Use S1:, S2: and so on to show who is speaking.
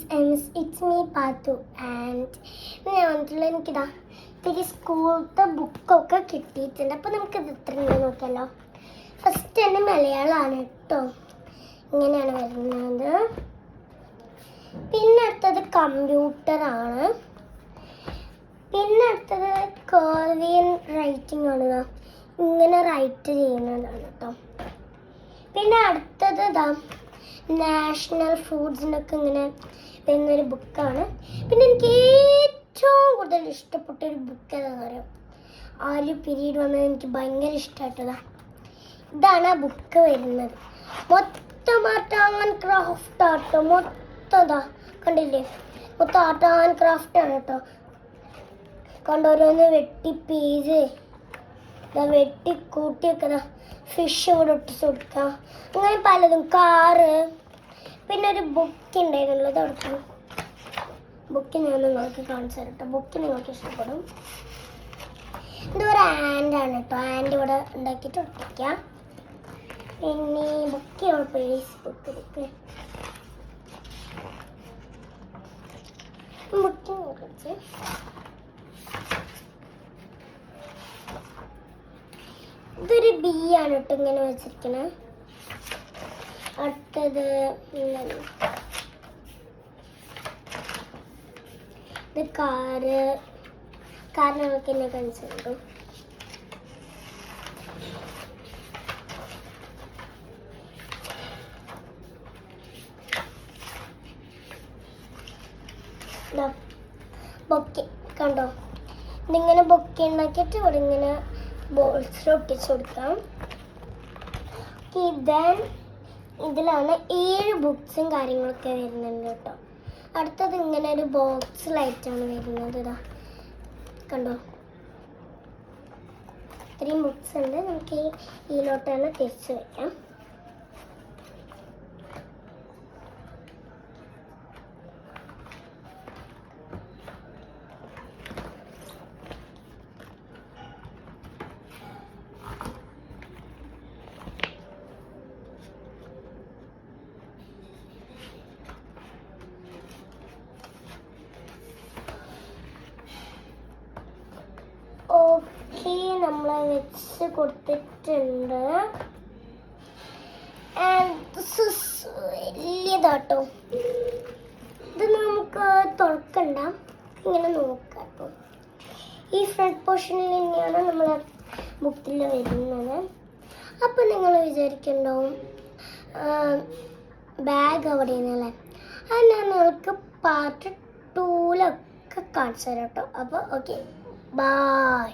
S1: guys, it's me Patu and ഞാൻ വന്നിട്ടുള്ള എനിക്കിതാ ഇത്തിരി സ്കൂളത്തെ ബുക്കൊക്കെ കിട്ടിയിട്ടുണ്ട്. അപ്പോൾ നമുക്കിത് ഇത്രയും നോക്കിയല്ലോ. ഫസ്റ്റ് തന്നെ മലയാളമാണ് കേട്ടോ, ഇങ്ങനെയാണ് വരുന്നത്. പിന്നെ അടുത്തത് കമ്പ്യൂട്ടറാണ്. പിന്നെ അടുത്തത് കൊറിയൻ റൈറ്റിംഗ് ആണ്, ഇങ്ങനെ റൈറ്റ് ചെയ്യുന്നതാണ് കേട്ടോ. പിന്നെ അടുത്തത് ഇതാ നാഷണൽ ഫ്രൂട്ട്സിനൊക്കെ ഇങ്ങനെ വരുന്നൊരു ബുക്കാണ്. പിന്നെ എനിക്ക് ഏറ്റവും കൂടുതൽ ഇഷ്ടപ്പെട്ടൊരു ബുക്ക് ഏതാണെന്ന് അറിയാം, ആ ഒരു പീരീഡ് വന്നത് എനിക്ക് ഭയങ്കര ഇഷ്ടമായിട്ടതാണ്. ഇതാണ് ആ ബുക്ക് വരുന്നത്. മൊത്തം ആർട്ട് ആൻഡ് ക്രാഫ്റ്റ് ആട്ടോ, മൊത്തം ഇതാ കണ്ടില്ലേ, മൊത്തം ആർട്ട് ആൻഡ് ക്രാഫ്റ്റ് ആണ് കേട്ടോ. കണ്ടോരോന്ന് വെട്ടി പേജ് വെട്ടി കൂട്ടിയൊക്കെ ഫിഷ് ഇവിടെ ഒട്ടിച്ച് കൊടുക്കാം, അങ്ങനെ പലതും, കാറ്. പിന്നെ ഒരു ബുക്ക് ഉണ്ടായിരുന്നല്ലോ, ഇത് കൊടുക്കണം. ബുക്ക് ഞാൻ നിങ്ങൾക്ക് കാണിച്ചു തരട്ടോ, ബുക്ക് നിങ്ങൾക്ക് ഇഷ്ടപ്പെടും. ഇതൊരു ആൻഡാണ് കേട്ടോ, ആൻഡ് ഇവിടെ ഉണ്ടാക്കിയിട്ട് ഒട്ടിക്കാം. പിന്നെ ബുക്ക് പേസ് ബുക്ക് ബുക്കിനെ ഇതൊരു ബി ആണ് കേട്ടോ ഇങ്ങനെ വെച്ചിരിക്കണേ. അടുത്തത് ഇത് കാറ് നമുക്ക് എന്നെ കാണിച്ചു. ബൊക്കെ കണ്ടോ, ഇതിങ്ങനെ ബൊക്കെ ഉണ്ടാക്കിയിട്ട് ഇവിടെ ഇങ്ങനെ ബോൾസിൽ ഒട്ടിച്ചു കൊടുക്കാം. ഇതിലാണ് 7 ബുക്സും കാര്യങ്ങളൊക്കെ വരുന്നുണ്ട് കേട്ടോ. അടുത്തത് ഇങ്ങനെ ഒരു ബോക്സിലായിട്ടാണ് വരുന്നത്. ഇതാ കണ്ടോ, ഇത്രയും ബുക്സ് ഉണ്ട്. നമുക്ക് ഇതിലോട്ടാണ് തിരിച്ചു വയ്ക്കാം. നമ്മൾ വെച്ച് കൊടുത്തിട്ടുണ്ട്. വലിയതാട്ടോ, ഇത് നമുക്ക് തുറക്കണ്ട, ഇങ്ങനെ നോക്കാം. അപ്പോൾ ഈ ഫ്രണ്ട് പോർഷനിൽ തന്നെയാണ് നമ്മൾ ബുക്കിൽ വരുന്നത്. അപ്പോൾ നിങ്ങൾ വിചാരിക്കുന്നുണ്ടാവും ബാഗ് അവിടെയാണല്ലേ, അത് ഞാൻ നിങ്ങൾക്ക് പാർട്ട് 2 കാണിച്ചു തരാം കേട്ടോ. അപ്പോൾ ഓക്കെ, ബൈ.